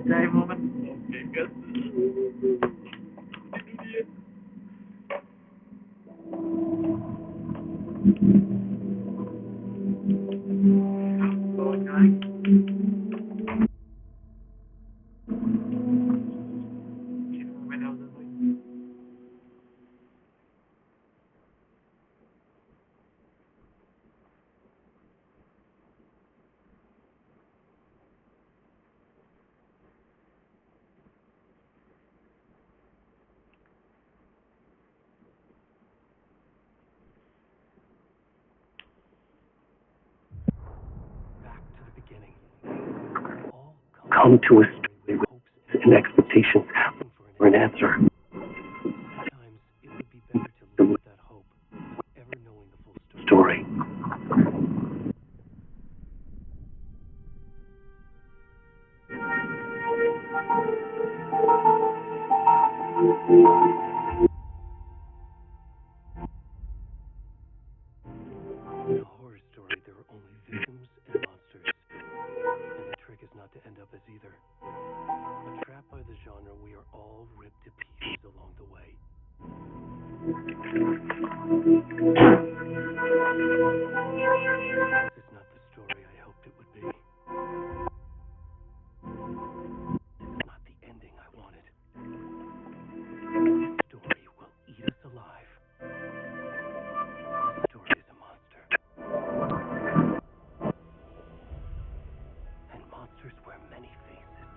Dai, Moment. Okay, good. Back to the beginning. All Come to a story with and expectations for an answer. Sometimes it would be better to live with that hope without ever knowing the full story. In a horror story, there are only victims and monsters. And the trick is not to end up as either. But trapped by the genre, we are all ripped to pieces along the way. This is not the story I hoped it would be. This is not the ending I wanted. This story will eat us alive. This story is a monster. And monsters wear many faces.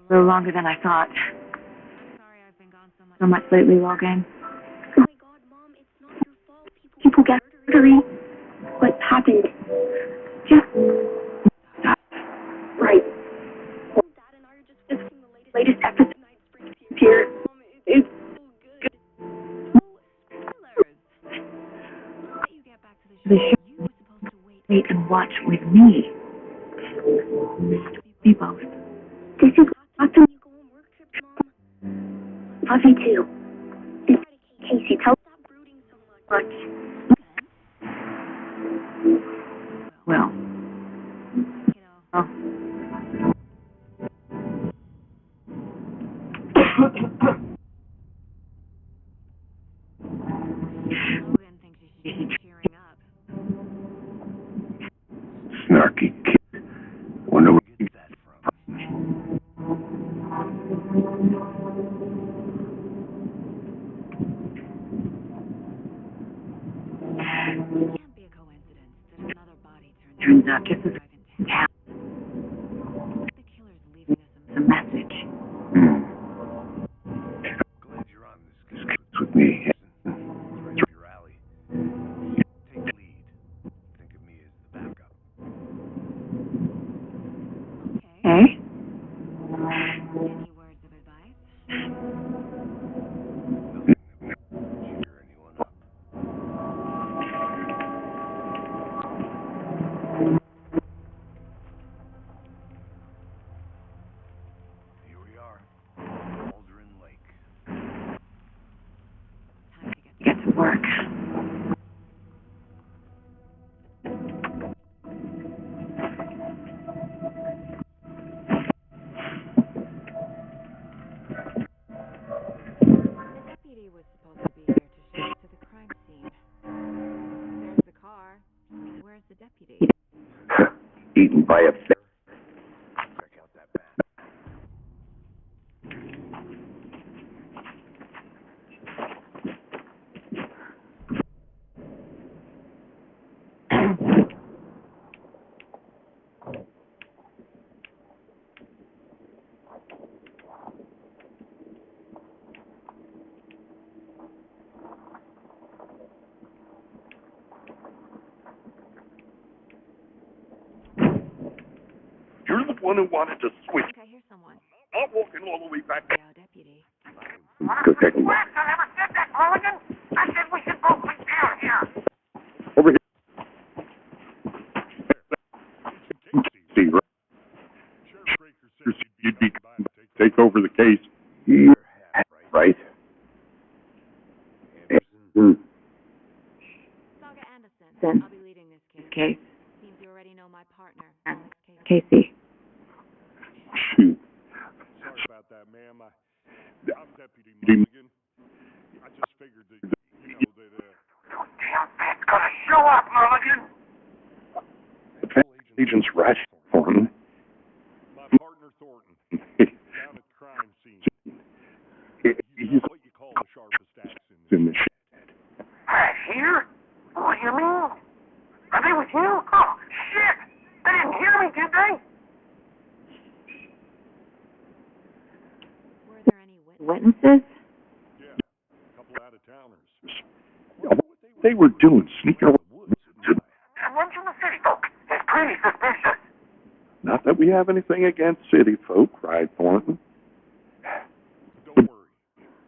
A little longer than I thought. Sorry I've been gone so much lately, Logan. Oh my God, Mom, it's not your fault. People get murdery. What happened? Just stop. Right. Dad and I are just watching the Latest episode Night Springs here. Mom, It's so good. No spoilers. I'll let you get back to the the show. show. You were supposed to wait. Wait and watch with me. We both. This is awesome. You go on work trips, Mom. Love you too. Casey, tell Stop brooding so much. much. Well. Oh. Logan thinks you should be cheering up. Snarky kid. Wonder where he gets that from. It can't be a coincidence that another body Turns out just as in town. The killer's leaving us a message. Glad you're on this case with me. It's right up your alley. Take lead. Think of me as the backup. Okay. Hey? Any words of advice? Nothing that would cheer anyone up. Here we are. Aldrin Lake. Time to get Get to work. The deputy was supposed to be here to show us to the crime scene. There's the car. Where's the deputy? Eaten by a bear. Check out that map. You're the one who wanted to switch. I think I hear someone. Not walking all the way back. Yeah, deputy. Go take a look. I never said that, Mulligan. I said we should both be down here. Over here. See, right? You'd be take over the case. You're right. Saga Anderson. Then. I'll be leading this case. Case. Seems you already know my partner. Casey. Shoot. Sorry about that, ma'am. I'm Deputy Mulligan. I just figured that, Damn thing's gonna show up, Mulligan. Agent's right, Thornton. my partner Thornton, down at crime scene. He's what you call the sharpest axe in the shed. Here? What do you mean? Are they with you? Oh, shit! They didn't hear me, did they? Were there any Witnesses? Yeah, a couple out-of-towners. They were doing sneaking away. Someone from the city folk. It's pretty suspicious. Not that we have anything against city folk, cried Thornton. Don't worry.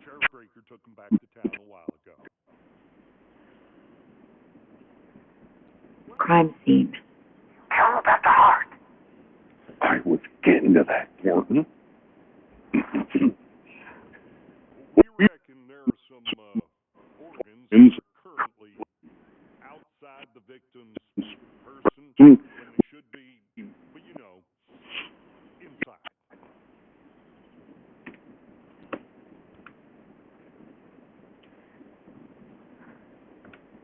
Sheriff Breaker took them back to town a while ago. Crime scene. Tell them about the heart. I was getting to that, Thornton. We reckon there are some organs currently outside the victim's person when they should be, but inside.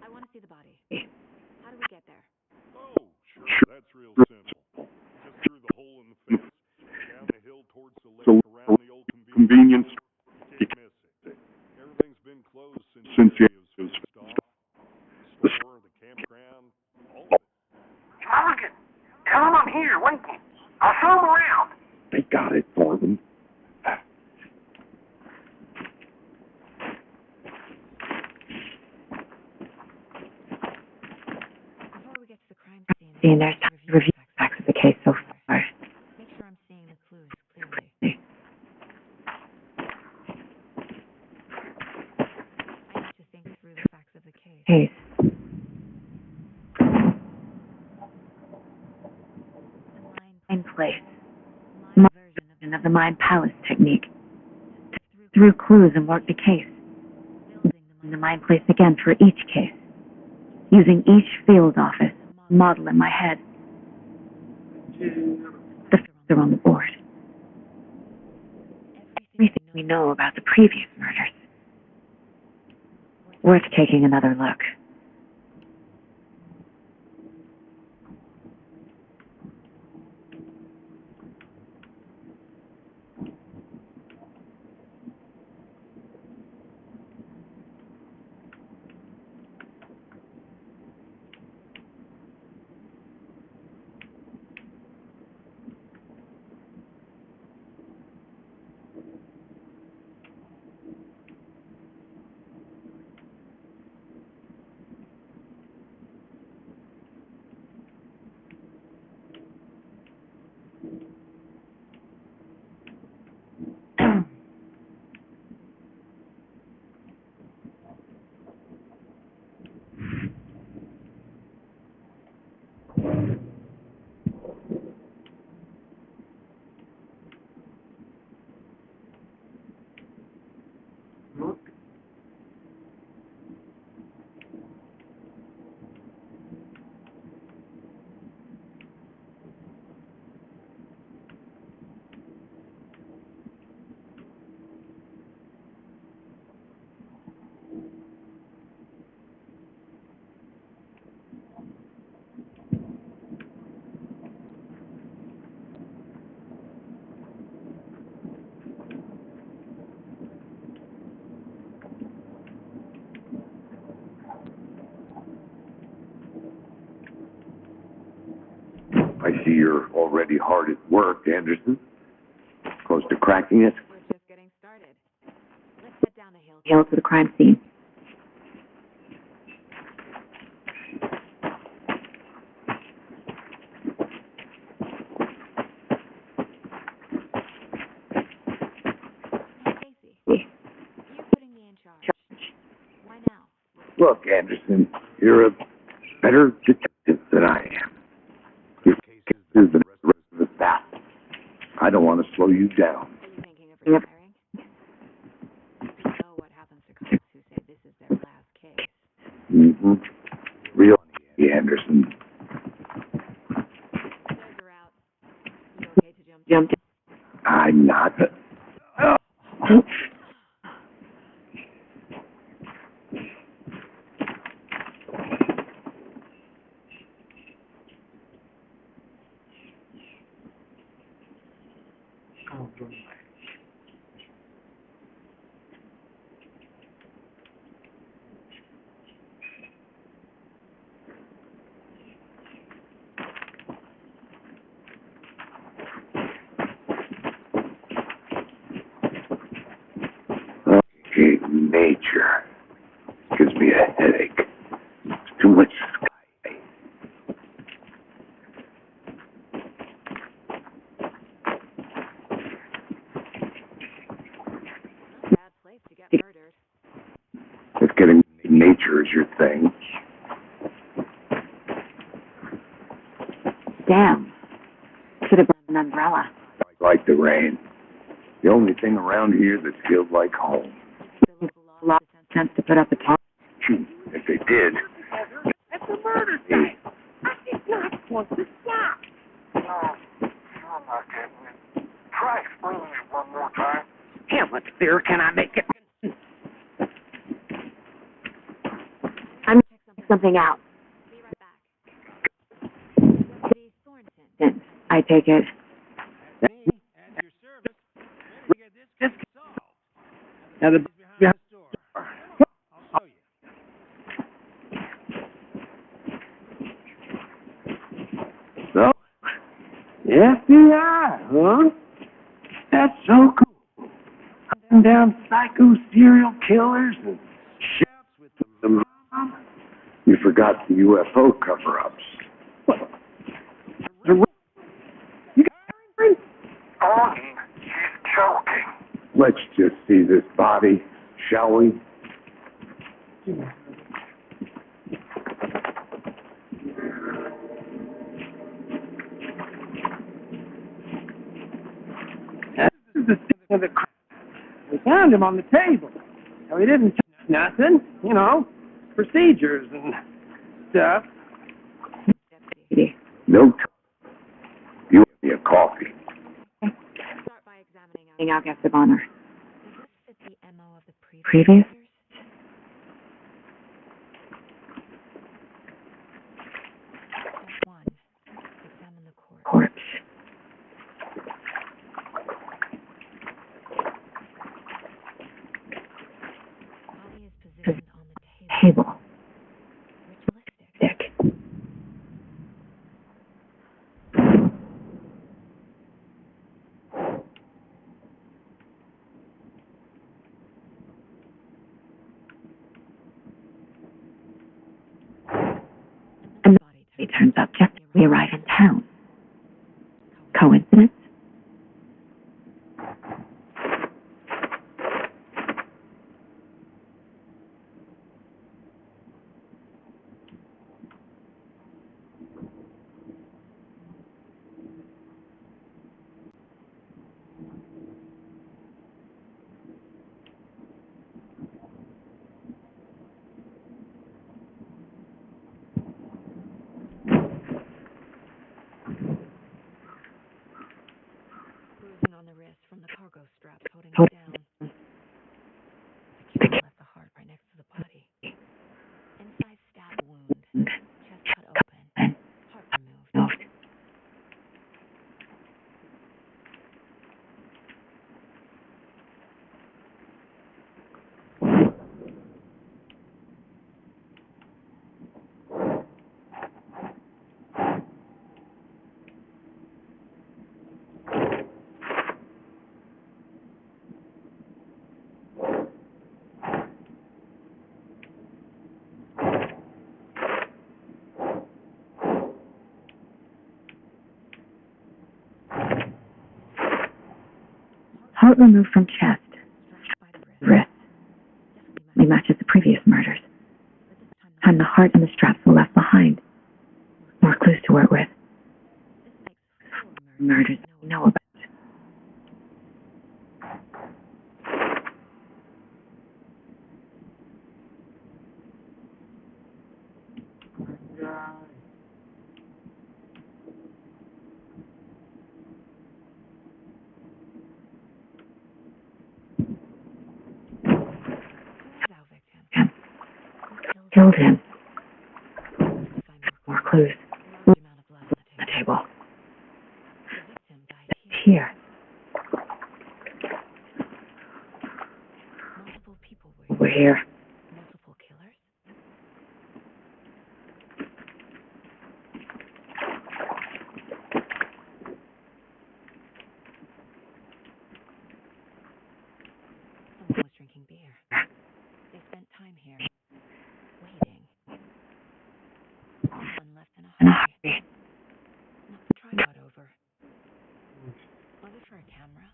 I want to see the body. How do we get there? Oh, sure, that's real simple. Just through the hole in the fence, down the hill towards the lake, around the old convenience store. You can't miss it. Everything's been closed since the was fenced off. The store, the campground, all of it. Mulligan, tell them I'm here waiting. I'll show them around. They got it, Thornton. in place. My version of the Mind Palace technique. Threw clues and worked the case. Building the Mind Place again for each case. Using each field office model in my head. The figures on the board. Everything we know about the previous murders. Worth taking another look. I see you're already hard at work, Anderson. Close to cracking it? We're just getting started. Let's head down the Hill to the crime scene. Casey, you putting me in charge. Why now? Look, Anderson, you're a better detective than I am. Your case is the rest of the staff. I don't want to slow you down. Are you thinking of retiring? You know what happens to cops who say this is their last case. Mm-hmm. Real Anderson. Stairs are out. You okay to jump? I'm not. Okay, nature gives me a headache. It's too much sky. Bad place to get murdered. If getting nature is your thing. Damn. Should have brought an umbrella. Like the rain. The only thing around here that feels like home. The local law Sense to put up a tarp. If they did. It's a murder scene. I did not want to stop. No, I'm not getting it. Try explaining it one more time. How much clearer can I make it? I'm checking something out. Be right back. Deputy Thornton. I take it. At your service, ready to get this case solved. Now the Behind the store. I'll show you. So, FBI, huh? That's so cool. Hunting down psycho serial killers and shit with the mom. You forgot the UFO cover-ups. What? She's choking. Let's just see this body, shall we? the scene of the crime. We found him on the table. Now, he didn't touch nothing, you know, procedures and stuff. Deputy. No you owe me a coffee. Start by examining Our guest of honor. Does this fit the MO of the Previous? murders? Step 1. Examine the corpse. Corpse. Body is positioned on the table. Table. Ritualistic. Stick. And the body He turns up just as we arrive in town. Coincidence? bruising on the wrist from the cargo straps holding it down. The killer left the heart right next to the body. Inside stab wound. Chest cut open. Heart removed. Heart removed from chest. Struck by the wrist. Wrist. Definitely Matches the previous murders. but this time And the heart and the straps were left behind. More clues to work with. this makes 4 Murders we know about. Who is our victim? Who Killed him. Let's find More clues. large amount of blood on The the table. table. The victim died here. Here. Multiple people We're here. Multiple killers? Someone was drinking beer. They spent time here, waiting. Someone left in a In a hurry. hurry. Knocked the tripod over. Was it for a camera?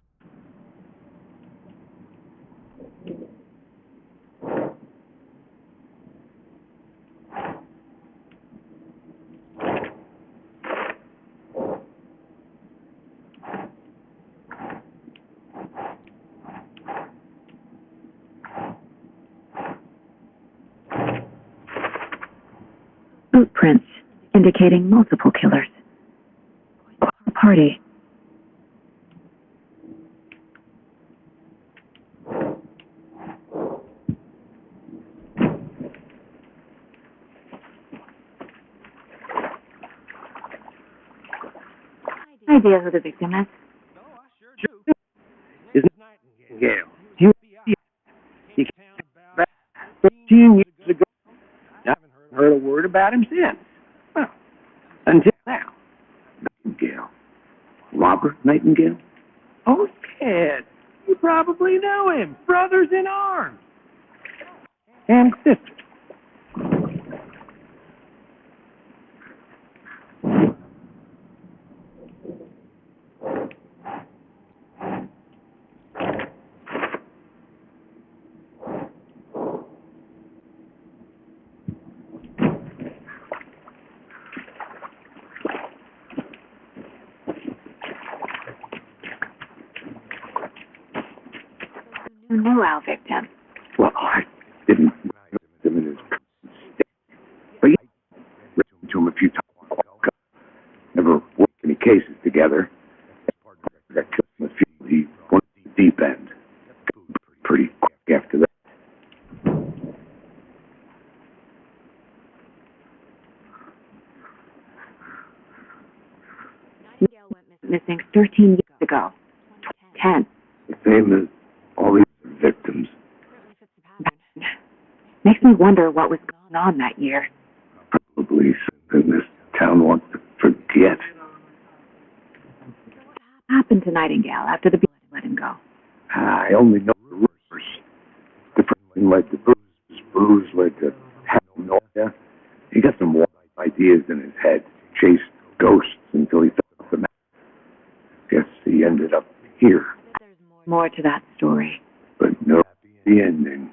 Boot prints indicating multiple killers. Quite the Party. Idea who the victim is? Oh, I sure do. His name is Nightingale. Gail. He was FBI. Came to town about 13 years ago. I haven't heard Heard a word about him since. Well, until now. Nightingale. Robert Nightingale? Oh, yes. You probably know him. Brothers in arms. And sister. knew our victim. Well, I didn't recognize him in his state. But yeah, I ran into him a few times. Never worked any cases together. Got killed in the field. He went to the deep end. Pretty quick after that. Nightingale went missing 13 years ago. 10. The same as all these victims. Certainly fits the pattern. Makes me wonder what was going on that year. Probably something this town wants to forget. What happened to Nightingale after the beast let him go? I only know the rumors. Depression led to booze led to paranoia. He got some wild ideas in his head. Chased ghosts until he felt them out. Guess he ended up here. There's More to that story. But no happy ending.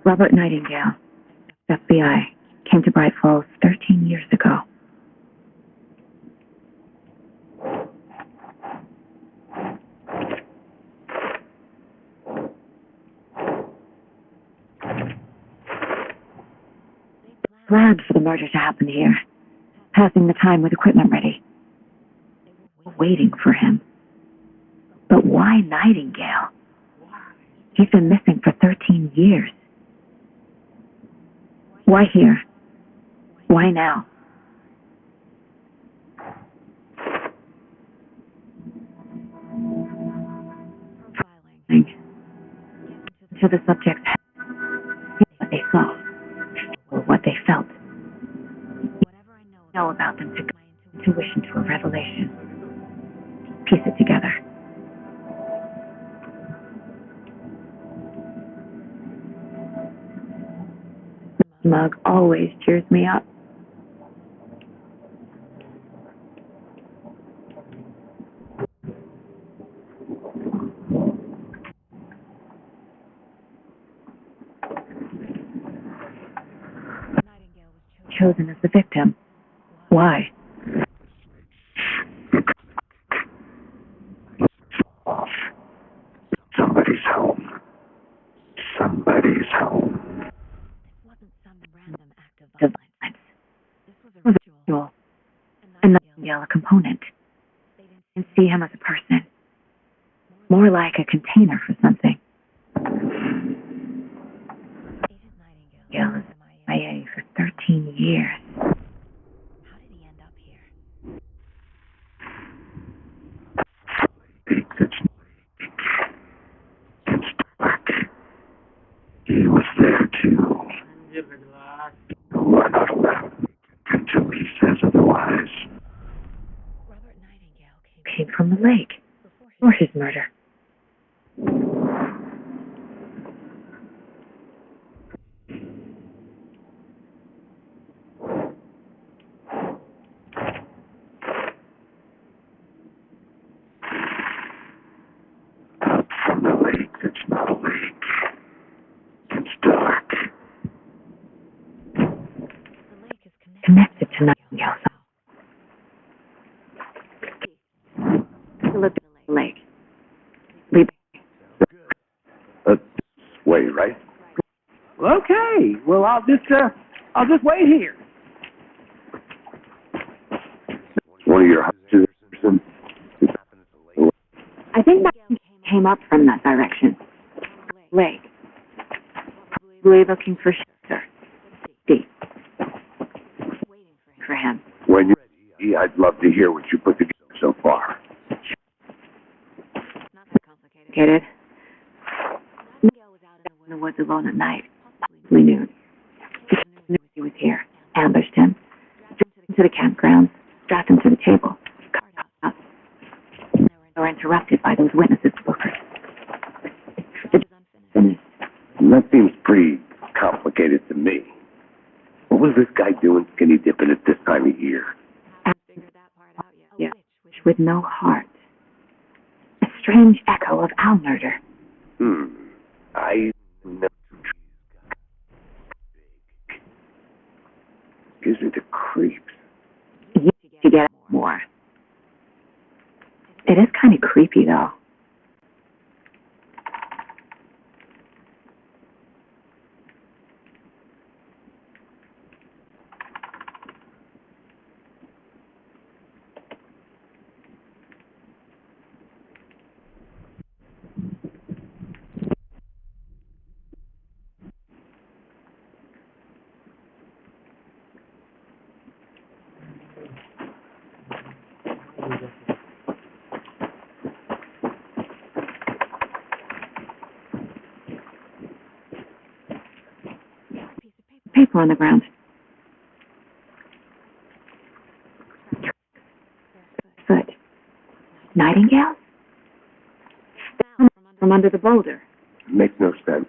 Robert Nightingale, FBI, came to Bright Falls 13 years ago. Planned for the murder to happen here, passing the time with equipment ready, waiting for him. But why Nightingale? He's been missing for 13 years. Why here? Why now? profiling. To the subject's head, what they saw, or what they felt. Whatever I Know about them to my intuition to a revelation. Piece it together. Mug always cheers me up. Nightingale was Chosen as the victim. Why? Somebody's home. Somebody's home. This wasn't some random act of The violence. violence. This was a Was ritual. a ritual. And And Nightingale, Nightingale a component. they didn't And see him as a person. More like a container for something. Agent Nightingale Nightingale was is MIA. IA for 13 years. How did he end up here? It's dark. He was there too. We're not allowed until he says otherwise. Robert Nightingale Came from the lake. before Or his murder. Out from the lake, it's not a lake. It's dark. the lake is Connected to Nightingale's lived in the lake. Leave. That's way, right? Well, okay. Well, I'll just wait here. One of your houses or something? I think that came up from that direction. Lake. Probably looking for shelter. Deep. waiting for him. For him. When you're ready, I'd love to hear what you put together so far. Not that complicated. Complicated. Nightingale was out In the woods alone at night. possibly We knew. Knew he was here. Ambushed him. To the campground. Strapped him to the table. card out. They were interrupted by those witnesses. That was unfinished. Finished. That seems pretty complicated to me. What was this guy doing skinny dipping at this time of year? Haven't figured that part out yet. Yeah. A witch With no heart. A strange echo of our murder. I know to get more. It is kind of creepy, though. Paper on the ground. Foot. Nightingale? From under the boulder. Makes no sense.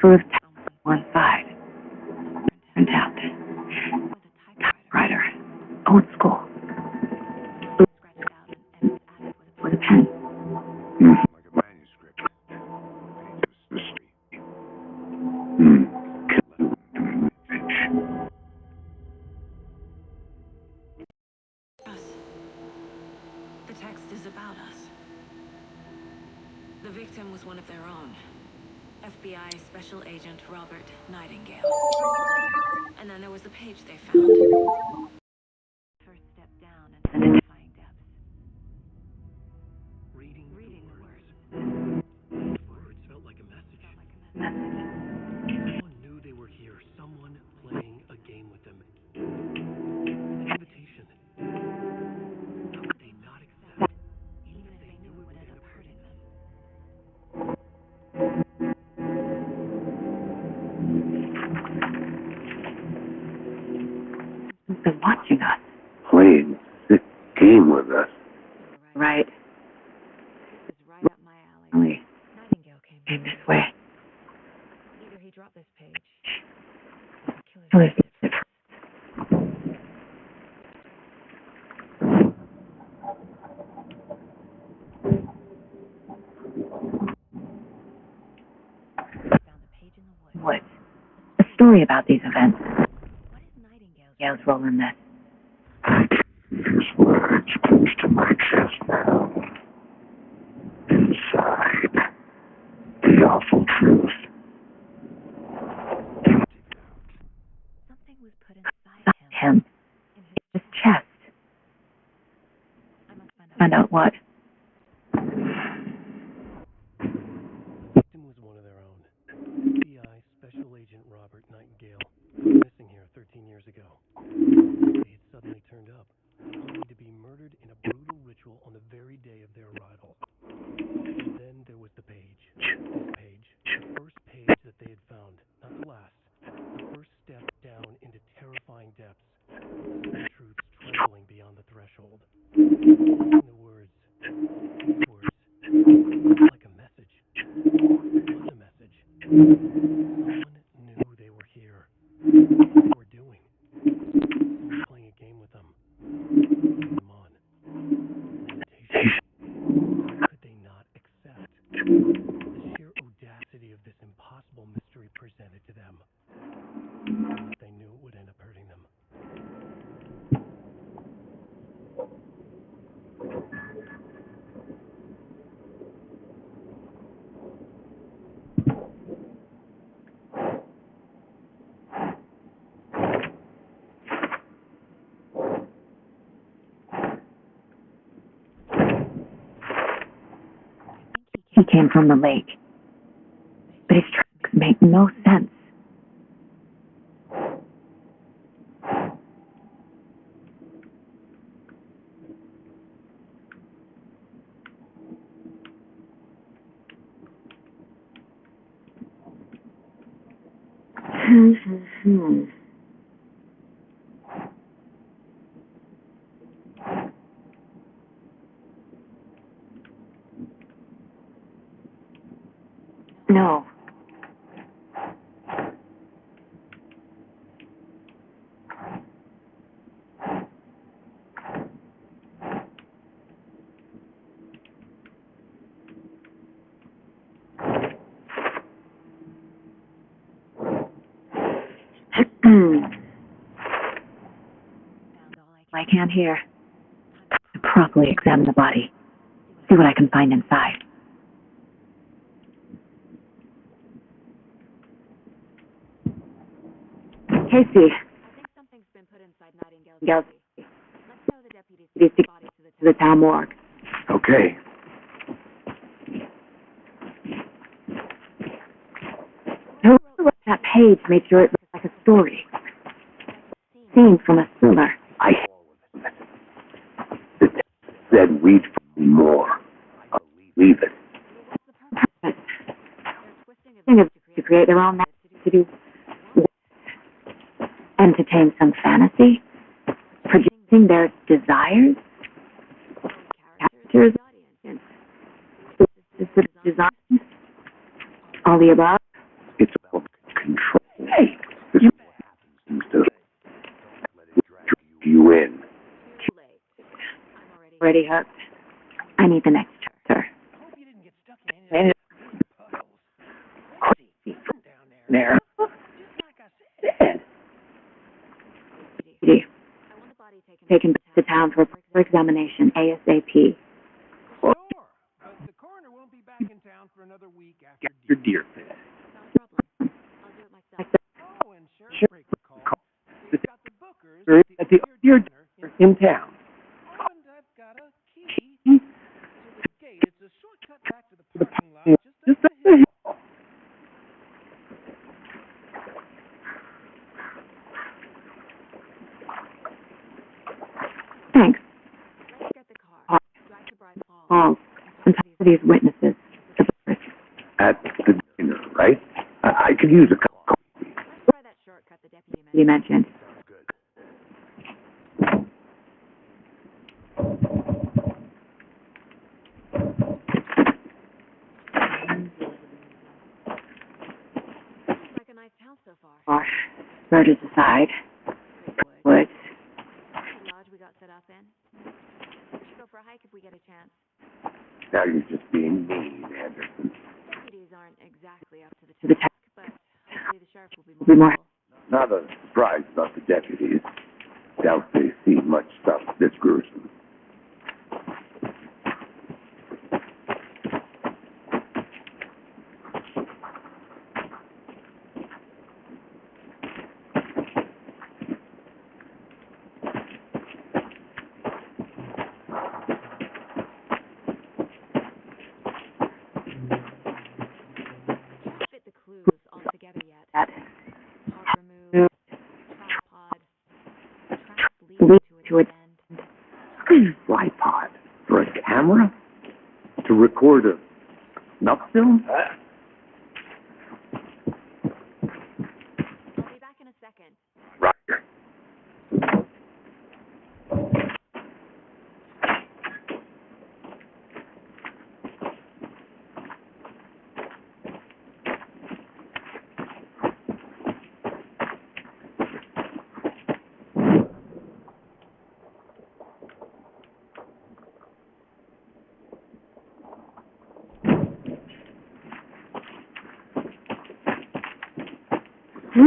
Full of one side. Turned out. Typewriter. Old school. With a pen. Like a manuscript. Pages Us. The text is about us. The victim was one of their own. FBI Special Agent Robert Nightingale. And then there was the page they found. First step down and identifying depths. Reading the words. Those words felt like a message. Someone knew they were here. Someone playing a game with them. An invitation. How could they not accept? Even if they knew it would end up hurting them. Who's been watching us? Playing this game with us. Right. It was right up my alley. Nightingale Came this way. Either he dropped this page, or the killer Killers did it. Found the page in the woods. Woods. A story about these events. What is Nightingale's Gale's role in this. These words close to my chest now. Inside, the awful truth. Something was put inside him. Him. In His chest. I must Find out what. The victim was one of their own. FBI Special Agent Robert Nightingale. Missing here 13 years ago. They had suddenly turned up, only to be murdered in a brutal ritual on the very day of their arrival. And then there was the page. This page. The first page that they had found. Not the last. The first step down into terrifying depths. The truths trembling beyond the threshold. And the words. These words. Like a message. It was a message. Someone knew they were here. What they were doing. Someone playing a game with them. Leading them on. An invitation. How could they not accept? The sheer audacity of this impossible mystery presented to them. And that they knew it would end up hurting them. He came from the lake. But his tracks make no sense. No. I can here to properly examine the body, see what I can find inside. Casey. I think something's been put inside Nightingale's Yes. body. Let's show the deputies to the body to To the town morgue. Okay. Who wrote that page made sure it looked like a story. Scene from a thriller. I it said we'd find more. I believe it. But thing is to create their own method to do entertain some fantasy, projecting their desires. Characters, is the design, all the above. It's about control. Hey, this is what happens to drag you in. Too late. I'm Already hooked. I need the next chapter. I hope you didn't get stuck in any of those puddles. Crazy down there. There. Just like I said. Judy, I want the body taken to town for examination ASAP. Sure, but the coroner won't be back in town for another week after Your deer. deer fed. Not a problem. I'll do it myself. Oh, and sheriff break the call. We've got the Bookers At the deer dinner in town. Oh, and I've got a key to the gate. It's a shortcut back to the parking lot just up the hill. Thanks. Let's get the car. Drive to Bryce Hall. All and talk to these witnesses. At the dinner, right? I could use a cup of coffee. Let's try that shortcut the deputy You mentioned. mentioned. Sounds good. Looks like a nice town so far. Gosh, murders aside, Good woods. The lodge we got set up in. We should go for a hike if we get a chance. Now you're just being mean, Anderson. Deputies aren't exactly up to To the the town. task, but hopefully the sheriff will be Be more more. helpful. Not a surprise about the deputies. Doubt they've seen much stuff this gruesome. Can't fit the clues all together yet. That Part removed, tripod, trap leading lead to to a a dead end. Tripod for a camera? To record a snuff film? I'll be back in a second. Roger. Here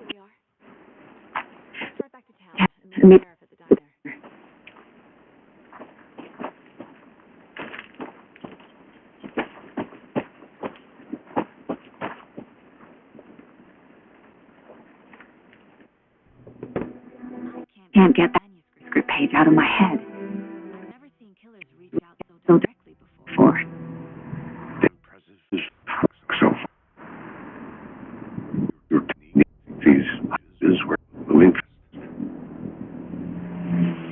we are. Let's right back to town and meet the sheriff at the diner. I can't get that manuscript page out of my head. I've never seen killers reach out so So directly before. before. Impressive. So, your these is where moving I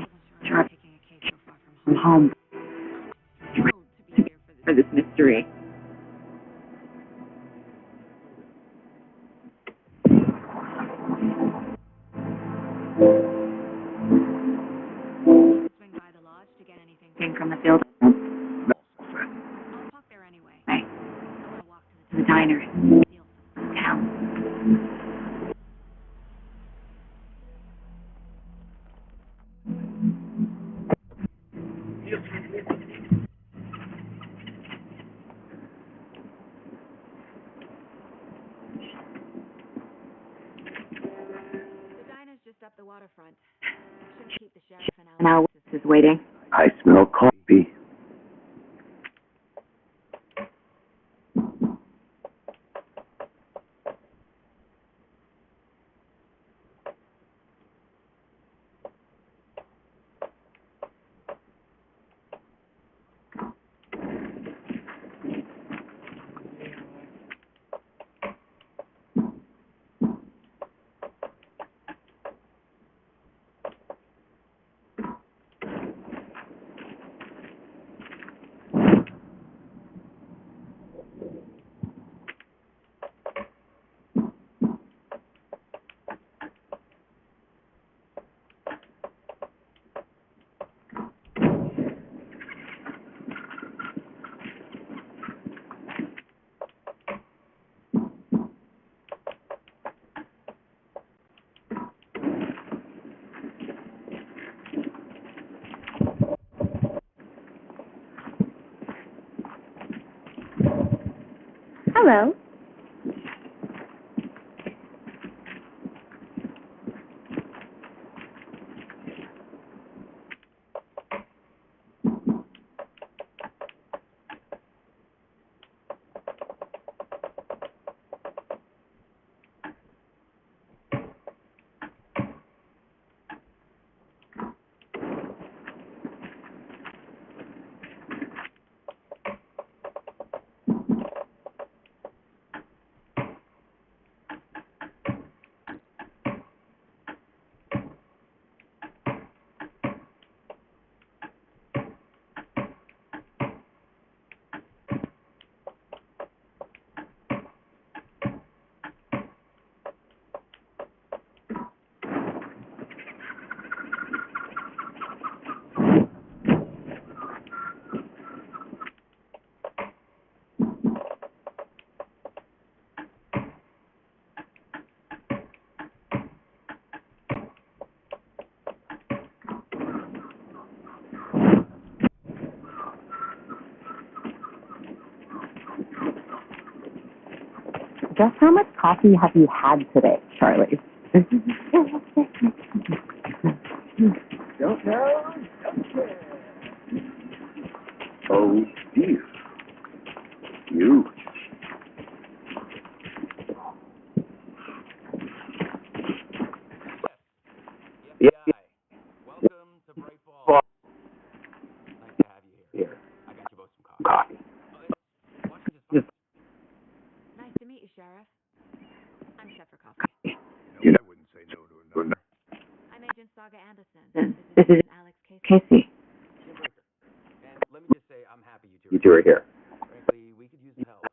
wasn't sure I was taking a case so far from from home I'm thrilled to be here for this mystery. swing by the lodge to get anything Came from the field. I'll park there anyway. I I want to walk to to the diner. the deal. Town. keep the sheriff and Now our is waiting. I smell coffee. Hello. Just how much coffee have you had today, Charlie? Don't know. Oh, dear. You. FBI, welcome to Bright Falls. Nice to have you here. I got you both some coffee. Washington's fine. Nice to meet you, Sheriff. I'm set for coffee. You know, I wouldn't say no to another. I'm Agent Saga Anderson. This is Alex Casey. Jim Brewster. And let me just say, I'm happy you You two two are here. Frankly, we could use the help.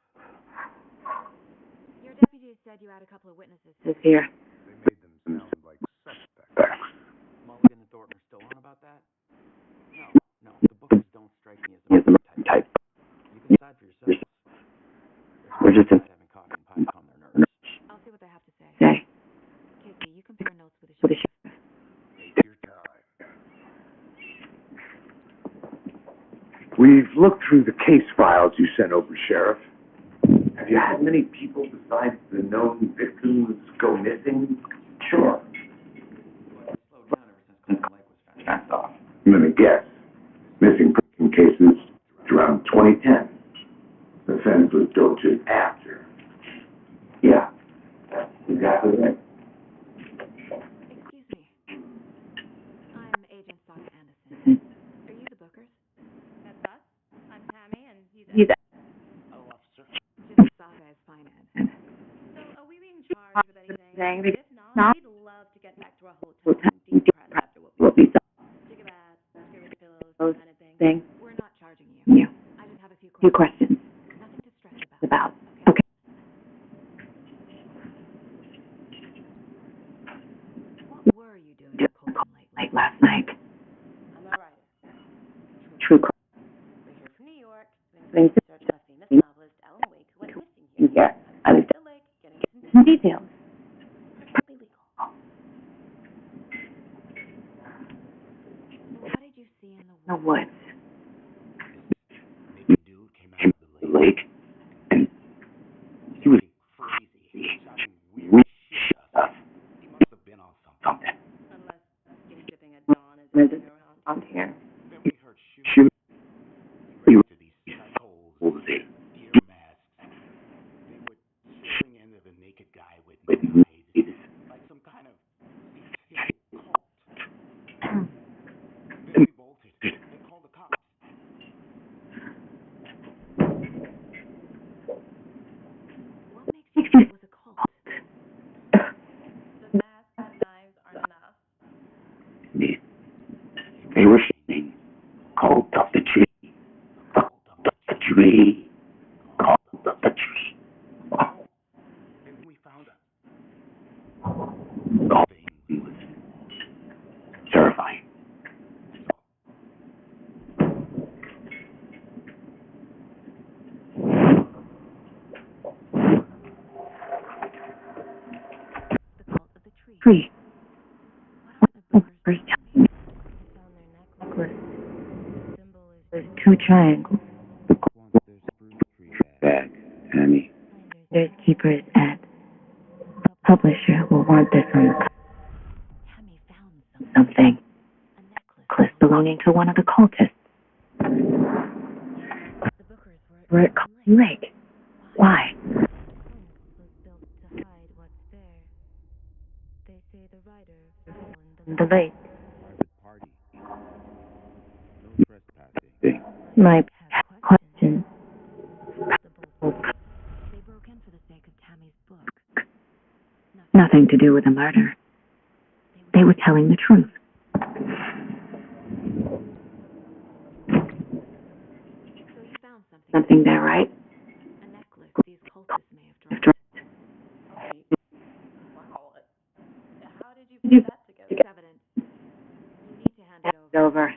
Your deputy said you had a couple of witnesses Here. They made them sound like suspects. Mulligan and Thornton are still on about that? No, the bookers don't strike me as Here's the the type. You can decide for yourselves. We're just in. Having coffee and pie calm their nerves. I'll see what they have to say. Say. Casey, you compare notes with the With the sheriff. Take your time. We've looked through the case files you sent over, Sheriff. Have you had many people besides the known victims go missing? Sure. But it slowed down ever since Clinton Lake was found. Off. I'm gonna guess. Missing person cases around 2010. The fence was built just after. Yeah, that's exactly right. Excuse me. I'm Agent Saga Anderson. Are you the bookers? That's us. I'm Tammy, and he's He's Oh, officer. Jim Saga is finance. So, are we being charged with anything? Because If not, not- we'd love to get back to our hotel and decompress after what what we we saw. take a bath, screw with the pillows, Those that kind of thing. thing. We're not charging you. You. I just have a few Few questions. questions Nothing to stress about. about. Okay. What were you doing in Colton Lake Late last night. I'm a writer. True crime. We're here from New York, Things doing research on a famous novelist, Alan Wake, who went missing here. here. I was The lake, getting some details. perfectly legal. So what did you see in The the woods? woods. Naked dude came out of the The lake. lake. And he was Crazy. Shouting weird weird shit. stuff. He must have been on something. Something. Unless skinny dipping at dawn is tree. Called the tree. And we found us. The whole thing was terrifying. The cult of the tree. Tree. What happened? First time. Found their necklace. The symbol is There's two triangles. Once there's fruit tree bag. Bag, Tammy. There's keeper's ad. Publisher will want this on the Tammy found something. a necklace. Necklace belonging to one of the cultists. The Bookers Were at Coffee Lake. Why? The fence was built to hide what's there. They say the writer fell in the The lake. Private party. No trespassing. My question. The bolt. They broke in for the sake of Tammy's book. Nothing to do with the murder. They were telling the truth. So you found something. Something there, right? A necklace these cultists may have dropped. Wow. How did you put that together? It's evidence. You need to hand it It's over. over.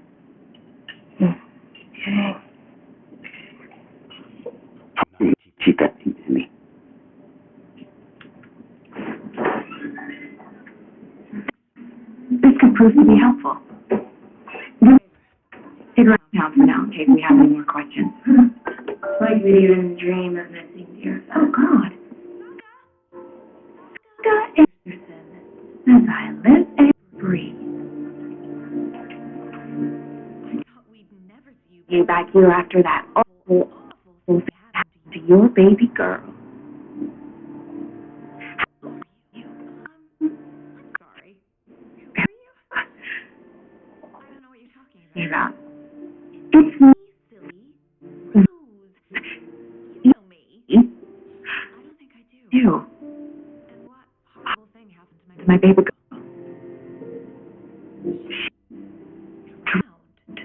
Keep that thing to me. This could prove to be helpful. Stay around town for now in case we have any more questions. Like we even dream of missing dear. Oh, God. Scott Anderson, as I live and breathe. I thought we'd never see you Be back here after that awful thing happened to your baby girl. I'm sorry. Who are you? I don't know what you're talking about. It's me. Silly. Rose. You know me. I don't think I do. You. And what horrible thing happened to My baby girl. Drowned.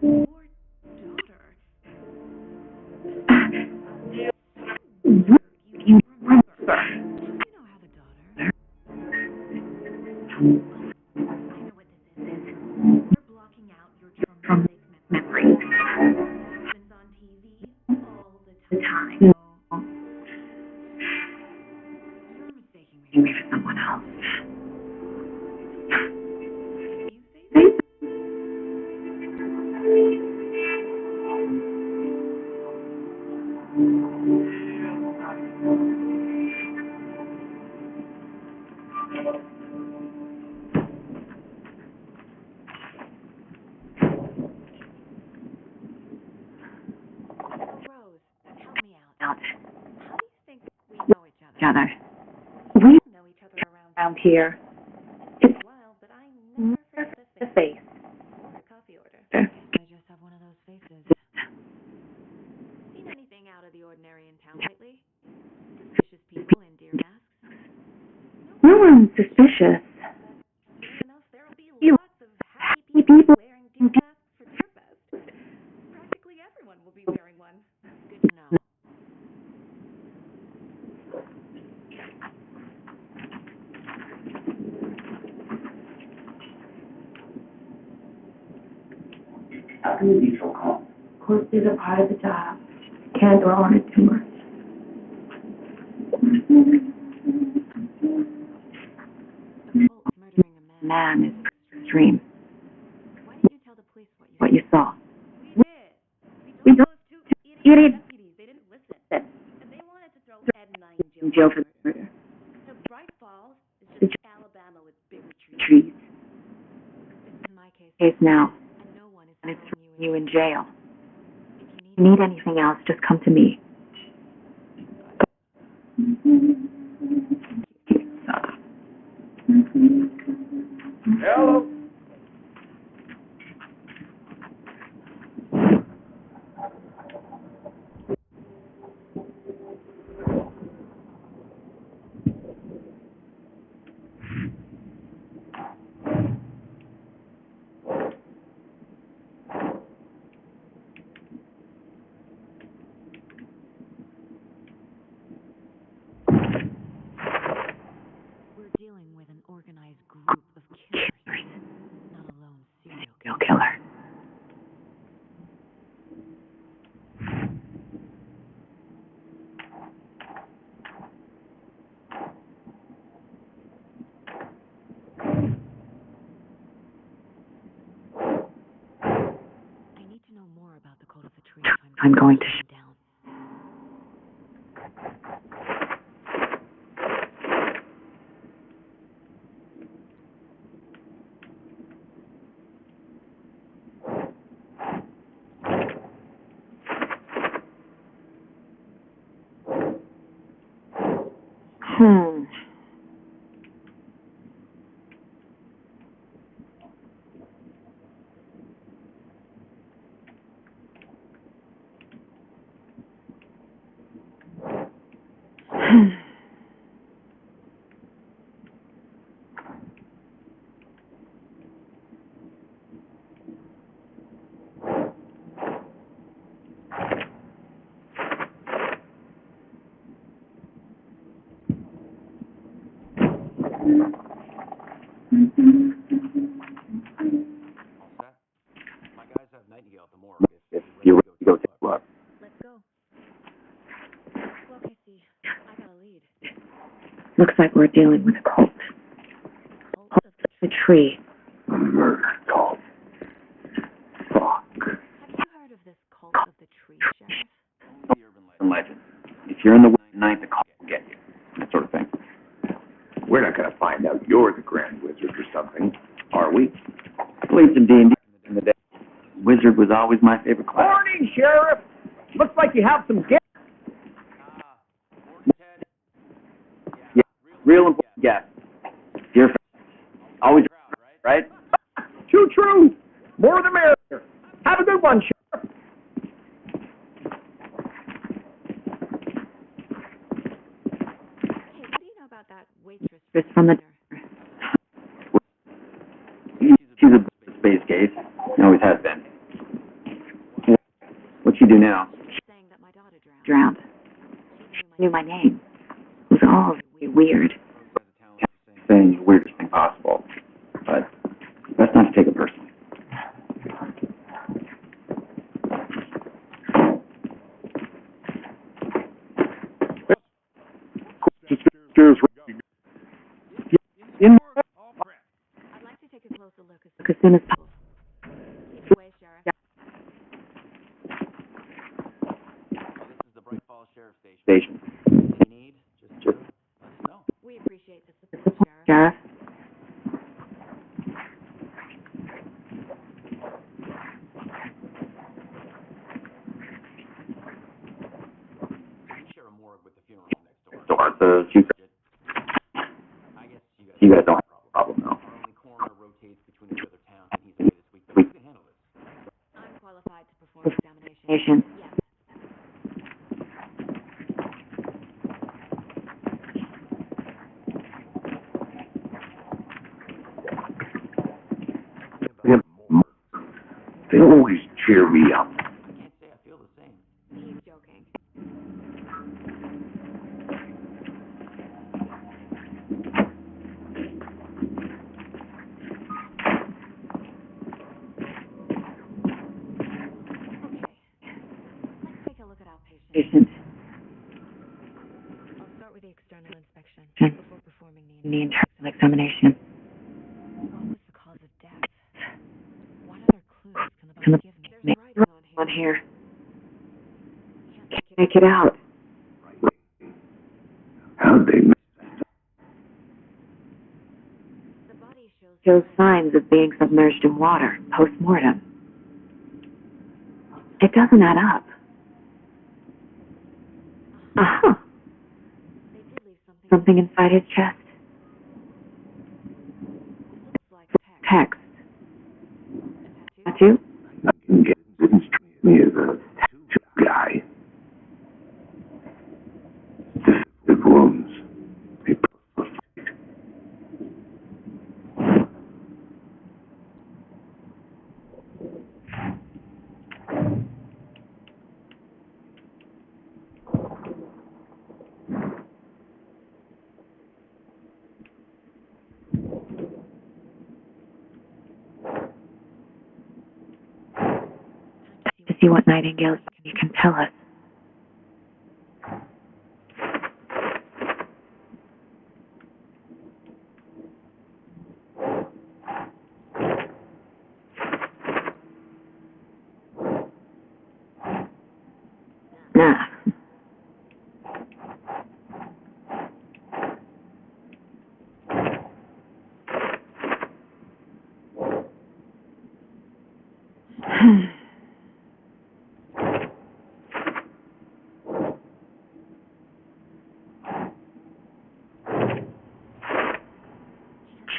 Your daughter. What do you remember? You know how the daughter. I know what this is. You're blocking out your traumatic Memories. happens on TV all the The time. time. You're mistaking me. Maybe for someone else. Can you say that? So, Rose, help me out. How do you think we know each other? We We know each other around here. for a while, but I never forget The a face face. or a coffee order. Sure. I just have one of those faces. Seen anything out of the ordinary in town lately? Suspicious people in deer masks? No one's suspicious. Soon enough, there'll be You- lots of happy people wearing deer masks for Deerfest. Practically everyone will be wearing one. Good to know. How can you be so calm? Of course, these are part of the job. Can't dwell on it too much. A cult murdering a man. Man is extreme. Why didn't you tell the police What you saw. We did. We We told don't- those two Idiot. deputies. They didn't listen. And they wanted to throw Ed and I in In jail jail for for murder. murder. So Bright Falls is It's just Alabama with bigger trees. Trees. This is my case. Case now. And no one is And it's throwing you in jail. If If you you need anything else, just come to me. Hello. dealing with an organized group of killers, not a lone serial killer. I need to know more about the code of the tree if I'm going to hunt down. Hmm. All set? My guys have Nightingale at the morgue. If You you're ready to go go take a look. Let's go. Well, Casey, I got a lead. Looks like we're dealing with a cult. Cult of the The tree. A murder cult. Fuck. Have you heard of this cult of the tree, Sheriff? only the urban legend. Legend. If you're in the night, the cult will get you. That sort of thing. We're not going to find out you're the Grand Wizard or something, are we? At least in D&D in the day, Wizard was always my favorite class. Morning, Sheriff. Looks like you have some guests. Morning, Ted. Yeah, real important guest. Dear friend. Always Proud, right? right? Too true. More the merrier. Have a good one, Sheriff. Hey, what do you know about that waitress It's from the. dinner? She's a space case. Always has been. What'd she do now? Saying that my daughter drowned. Drowned. She Knew my name. It was all weird. Saying the weirdest thing possible. But best not to take it personally. Stairs In All prepped. I'd like to take a closer look As soon as possible. Either way, Sheriff. This is the Bright Falls Sheriff Station. Station. Anything you need, just let us know. We appreciate the support, Sheriff. Sheriff. We share a morgue with the funeral home next door. So the chief. I guess You guys don't have a problem now. Our only coroner rotates between each other towns, and he's away this week. But we can handle this. I'm qualified to perform examination. Yes. They always cheer me up. I can't say I feel the same. He's joking. Okay. Let's take a look at our patient. Patient. I'll start with the external inspection Okay. before performing The internal examination. What was the cause of death? What other clues can the body give me? There's writing On here. Can't Make it out. How'd they miss that? The body Shows signs of being submerged in water post-mortem. It doesn't add up. Uh-huh. They did leave Something inside his chest. Looks like Text. a tattoo. Tattoo? Nightingale didn't strike me as a tattoo guy. The wounds. They perfect. see what Nightingale can tell us. Nah.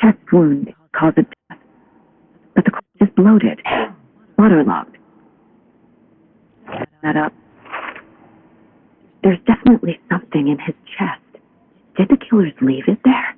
Chest wound caused death, but the corpse is bloated, waterlogged. That up. There's definitely something in his chest. Did the killers leave it there?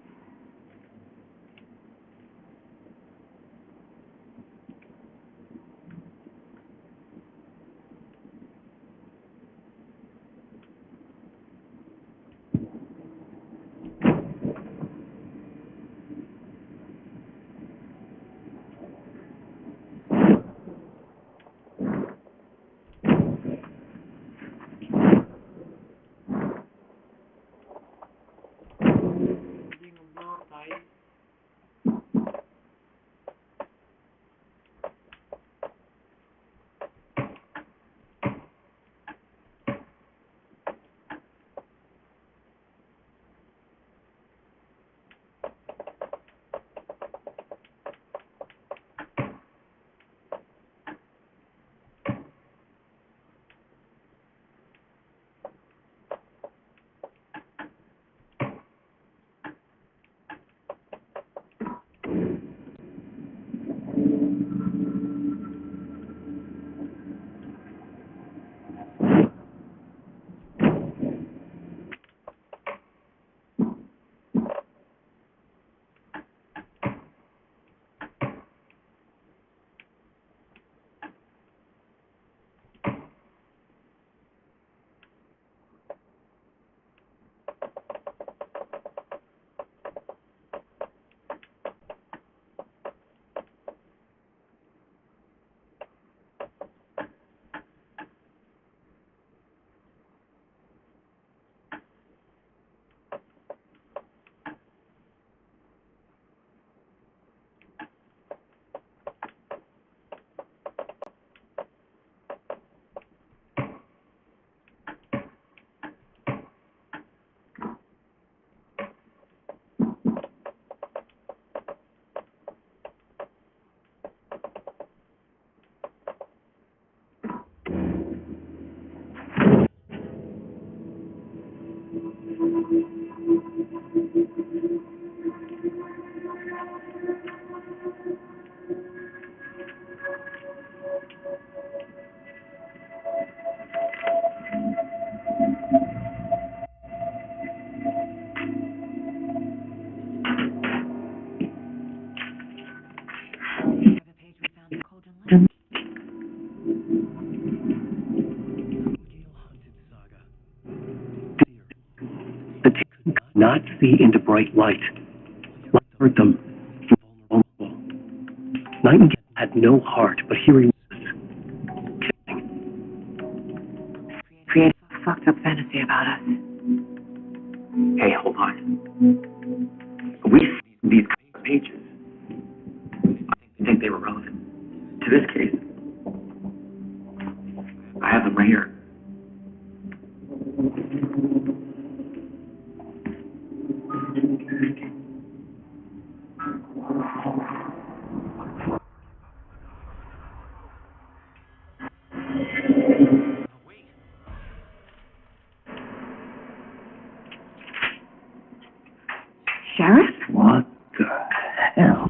The team could not see into bright light. Light hurt them. Vulnerable. Nightingale had no heart, but here he was, killing. Create a fucked up fantasy about us. Hey, hold on. We see these pages. I think they were relevant to this case. I have them right here. Sheriff? What the hell?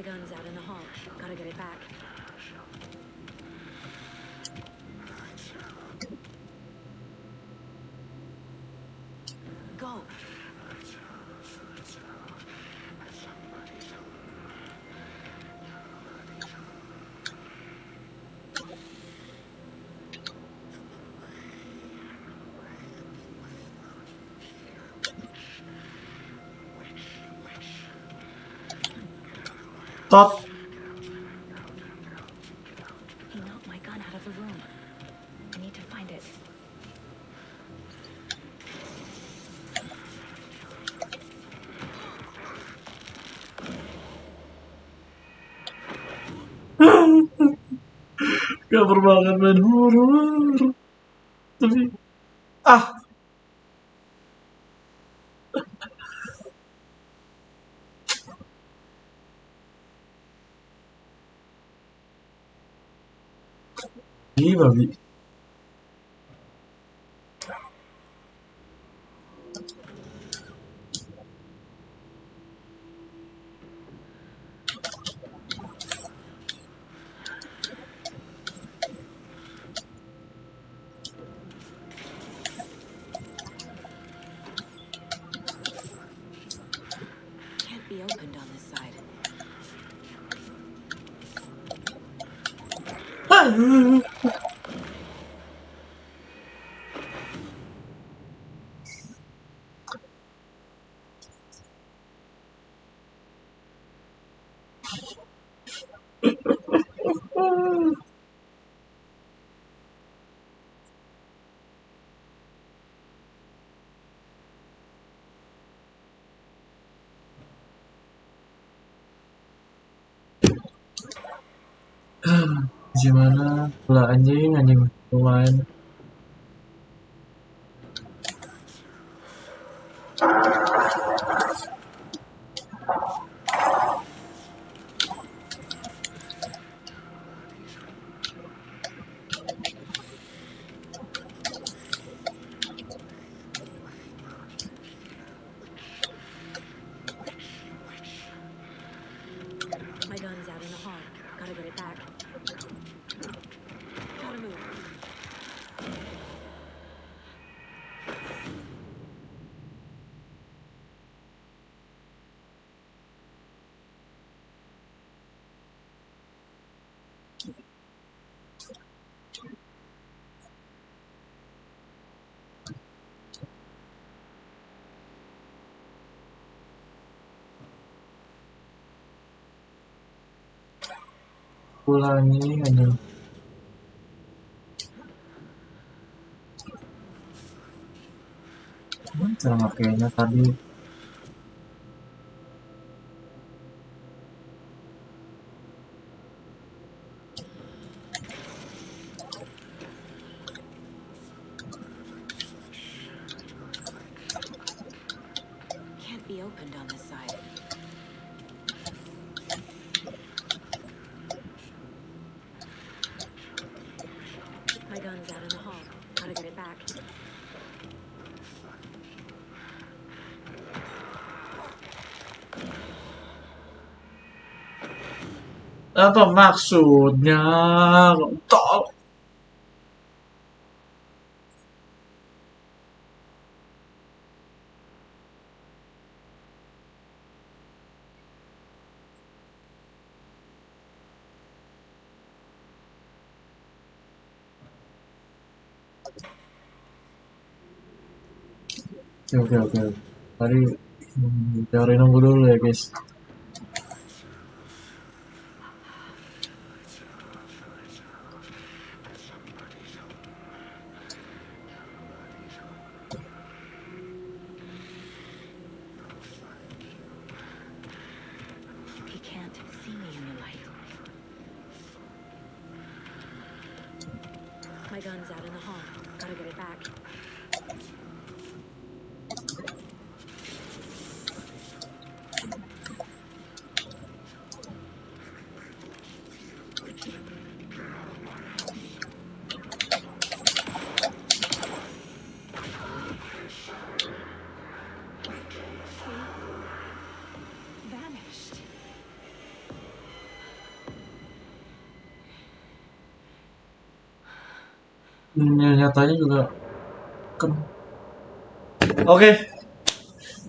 gun's out in the hall. Gotta get it back. Go. Tot. He knocked my gun out of the room. I need to find it. Gak banget main horor. Tapi babi. Can't be opened on this side. Gimana? Lah anjing lumayan. My gun's out in the hall. Gotta get it back. Gotta move. Ulangi anjing. Cara makainya tadi. Can't be opened on this side. My gun's out in the hall. Gotta get it back. Apa maksudnya? Tol. Oke. Tadi cari nunggu dulu ya guys. He can't see me in the light. My gun's out in the hall. Gotta get it back. Vanished. Dunia nyatanya juga kan. Oke,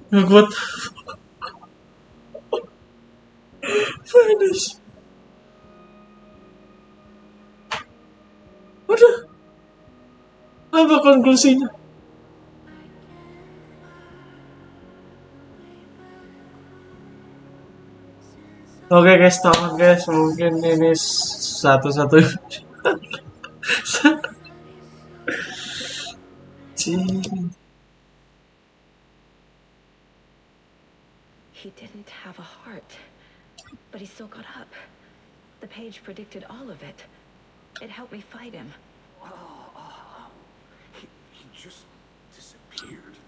ngebuat finish. Udah, apa konklusinya? Oke guys, tamat guys. Mungkin ini satu-satu. He didn't have a heart, but he still got up. The page predicted all of it. It helped me fight him. He just disappeared.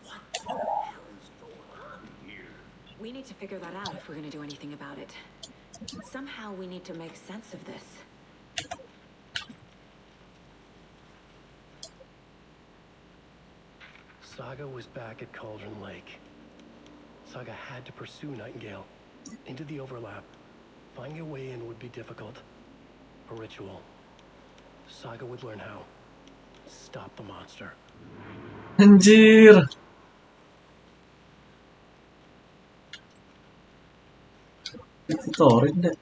What the hell is going on here? We need to figure that out if we're going to do anything about it. Somehow we need to make sense of this. Saga was back at Cauldron Lake. Saga had to pursue Nightingale into the overlap. Finding a way in would be difficult. A ritual. Saga would learn how. Stop the monster. Anjir. Story deh.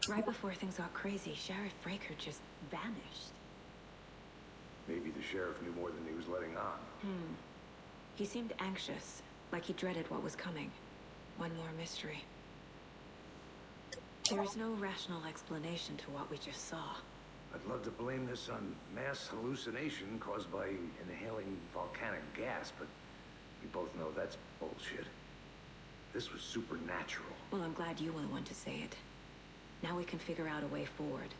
Right before things got crazy, Sheriff Breaker just vanished. Maybe the sheriff knew more than he was letting on. He seemed anxious, like he dreaded what was coming. One more mystery. There is no rational explanation to what we just saw. I'd love to blame this on mass hallucination caused by inhaling volcanic gas, but we both know that's bullshit. This was supernatural. Well, I'm glad you were the one to say it. Now we can figure out a way forward.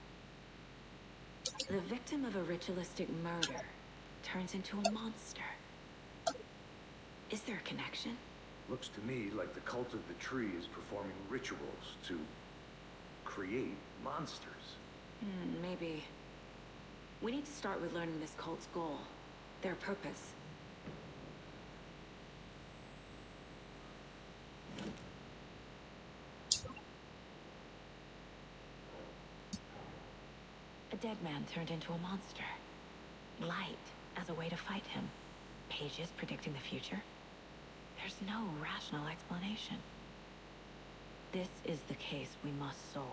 The victim of a ritualistic murder turns into a monster. Is there a connection? Looks to me like the cult of the tree is performing rituals to create monsters. Maybe. We need to start with learning this cult's goal, their purpose. A dead man turned into a monster. Light as a way to fight him. Pages predicting the future. There's no rational explanation. This is the case we must solve.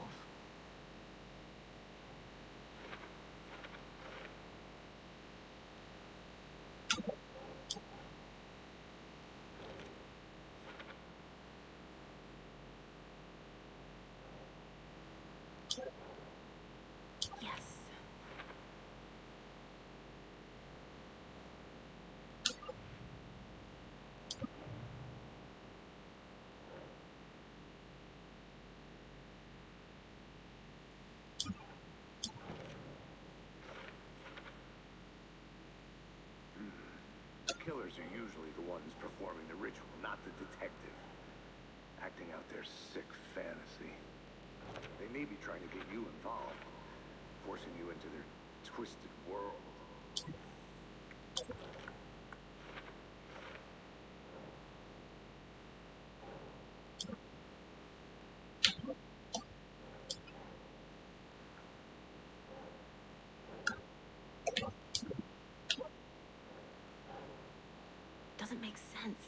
Killers are usually the ones performing the ritual, not the detective. Acting out their sick fantasy. They may be trying to get you involved, forcing you into their twisted world. Doesn't make sense.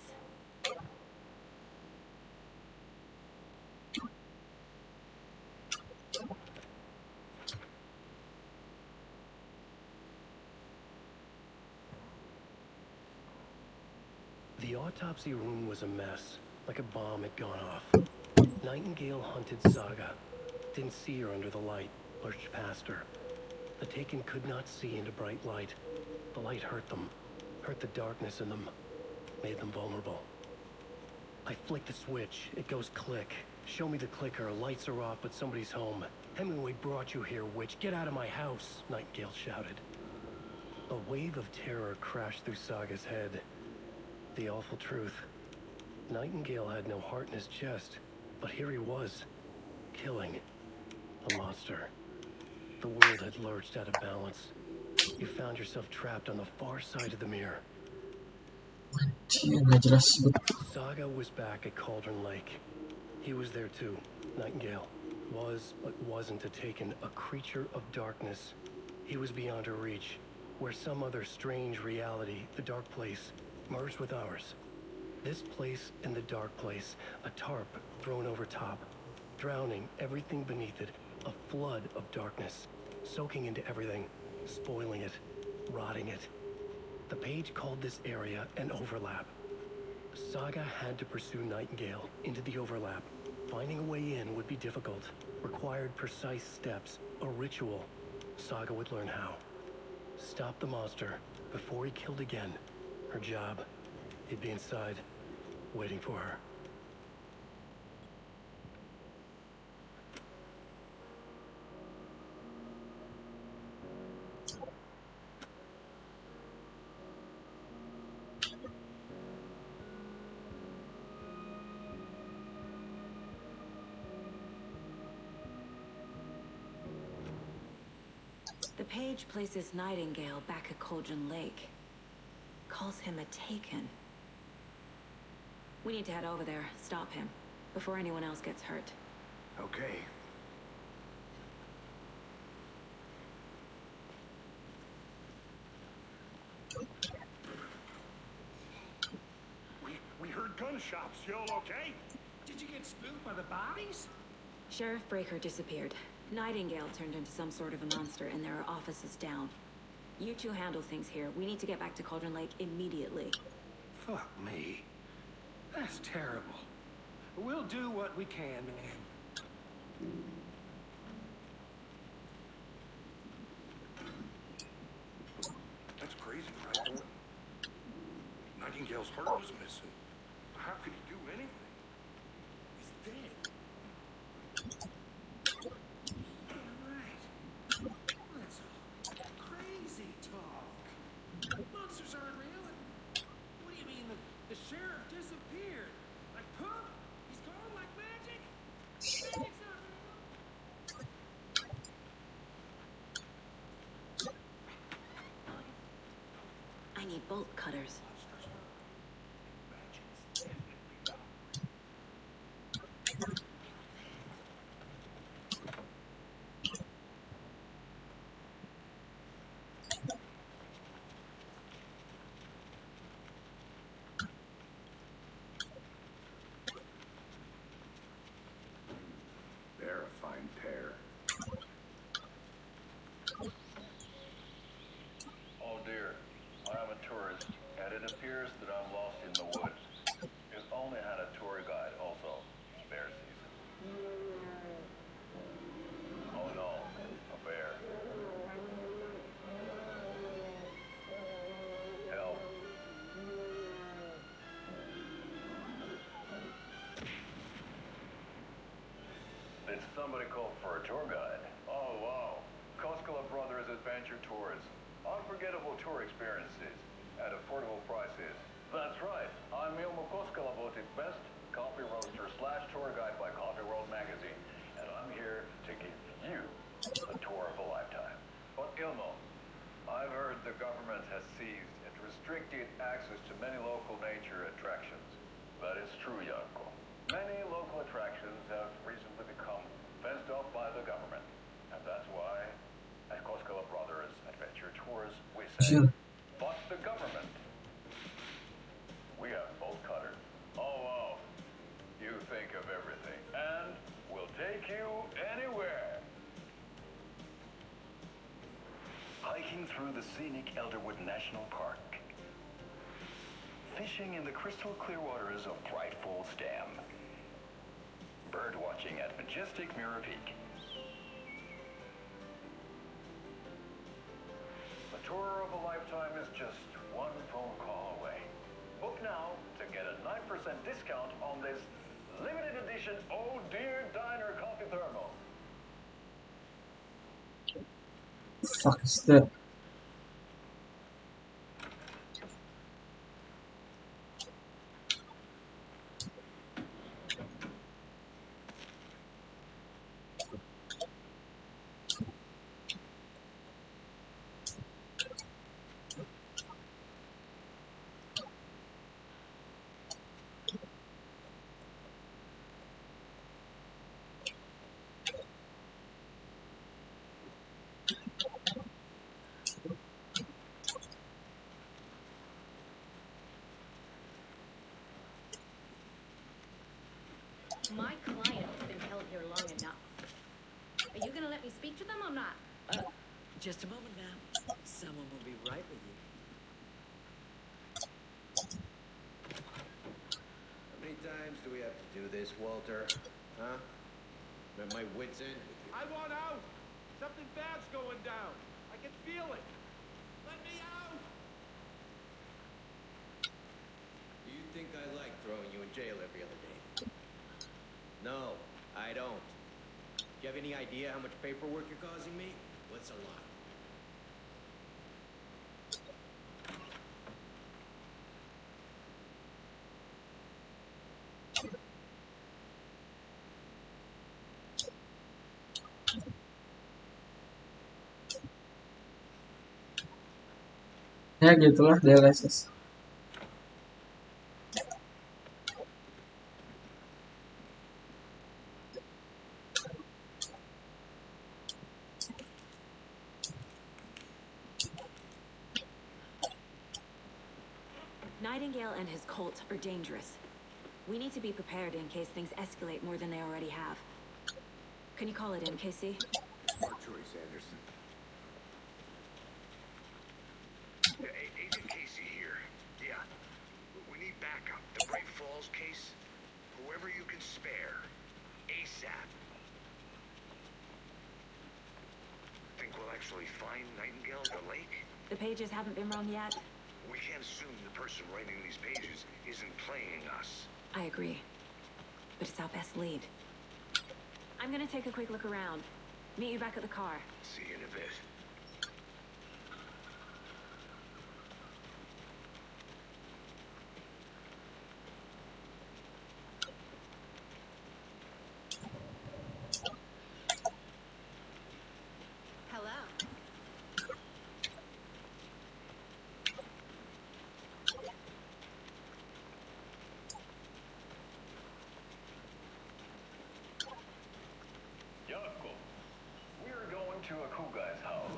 The autopsy room was a mess, like a bomb had gone off. Nightingale hunted Saga. Didn't see her under the light, pushed past her. The Taken could not see into bright light. The light hurt them, hurt the darkness in them, made them vulnerable. I flick the switch, it goes click. Show me the clicker, lights are off, but somebody's home. Hemingway brought you here, witch. Get out of my house, Nightingale shouted. A wave of terror crashed through Saga's head. The awful truth. Nightingale had no heart in his chest, but here he was, killing a monster. The world had lurched out of balance. You found yourself trapped on the far side of the mirror. Saga was back at Cauldron Lake. He was there too. Nightingale was, but wasn't a Taken, a creature of darkness. He was beyond her reach, where some other strange reality, the dark place, merged with ours. This place and the dark place, a tarp thrown over top, drowning everything beneath it, a flood of darkness, soaking into everything, spoiling it, rotting it. The page called this area an overlap. Saga had to pursue Nightingale into the overlap. Finding a way in would be difficult, required precise steps, a ritual. Saga would learn how. Stop the monster before he killed again. Her job, he'd be inside, waiting for her. The page places Nightingale back at Cauldron Lake. Calls him a Taken. We need to head over there, stop him, before anyone else gets hurt. Okay. We heard gunshots. You all okay? Did you get spooked by the bodies? Sheriff Breaker disappeared. Nightingale turned into some sort of a monster, and there are offices down. You two handle things here. We need to get back to Cauldron Lake immediately. Fuck me. That's terrible. We'll do what we can, man. That's crazy, right? Nightingale's heart was missing. How could he do anything? He's dead. That's crazy talk. Monsters aren't real. What do you mean the sheriff disappeared? Like poof? He's gone like magic? Magic's not real. I need bolt cutters. They're a fine pair. Oh dear, I am a tourist, and it appears that I'm lost in the woods. If only I had a tour guide also. Spare season. Oh no, a bear. Help. Did somebody call for a tour guide? Oh wow. Koskela Brothers Adventure Tours. Unforgettable tour experiences at affordable prices. That's right. I'm Ilmo Koskela, voted best coffee roaster / tour guide by Coffee World magazine, and I'm here to give you a tour of a lifetime. But Ilmo, I've heard the government has seized and restricted access to many local nature attractions. That is true, Janko. Many local attractions have recently become fenced off by the government, and that's why at Koskela Brothers Adventure Tours we say, fuck the government. We have bolt cutters. Oh wow, you think of everything, and we'll take you anywhere. Hiking through the scenic Elderwood National Park. Fishing in the crystal clear waters of Bright Falls Dam. Bird watching at majestic Mirror Peak. The tour of a lifetime is just one phone call away. Book now to get a 9% discount on this limited edition Oh Dear Diner Coffee Thermal. Fuck is that? let me speak to them or not? Just a moment, ma'am. Someone will be right with you. How many times do we have to do this, Walter? Huh? I'm at my wit's end with you. I want out! Something bad's going down. I can feel it. Let me out! Do you think I like throwing you in jail every other day? No, I don't. Do you have any idea how much paperwork you're causing me? What's a lot? Ya gitulah DLSS. Nightingale and his cult are dangerous. We need to be prepared in case things escalate more than they already have. Can you call it in, Casey? Smart choice, Anderson. Agent Casey here. Yeah. We need backup. The Bright Falls case. Whoever you can spare. ASAP. Think we'll actually find Nightingale at the lake? The pages haven't been wrong yet. We can't assume the person writing these pages isn't playing us. I agree. But it's our best lead. I'm gonna take a quick look around. Meet you back at the car. See you in a bit. Hello. Yoko, we're going to a cool guy's house.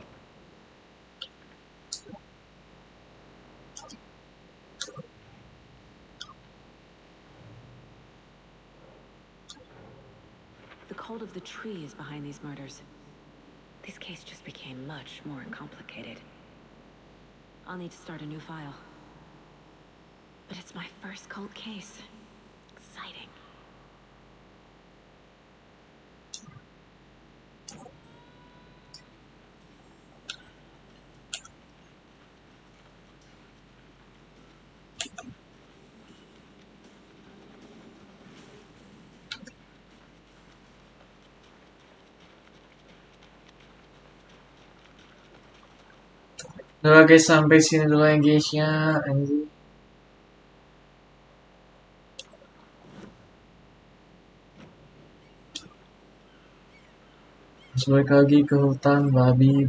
The cult of the tree is behind these murders. This case just became much more complicated. I'll need to start a new file. But it's my first cult case. Exciting. Udah guys, sampai sini dulu ya guys ya. Anjing. Terus balik lagi ke hutan babi.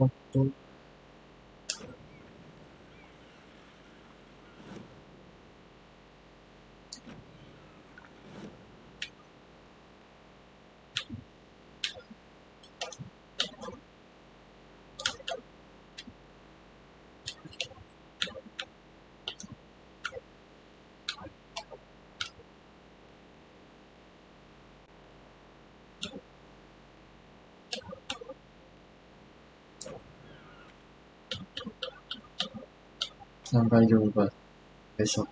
Waktu. Sampai jumpa besok.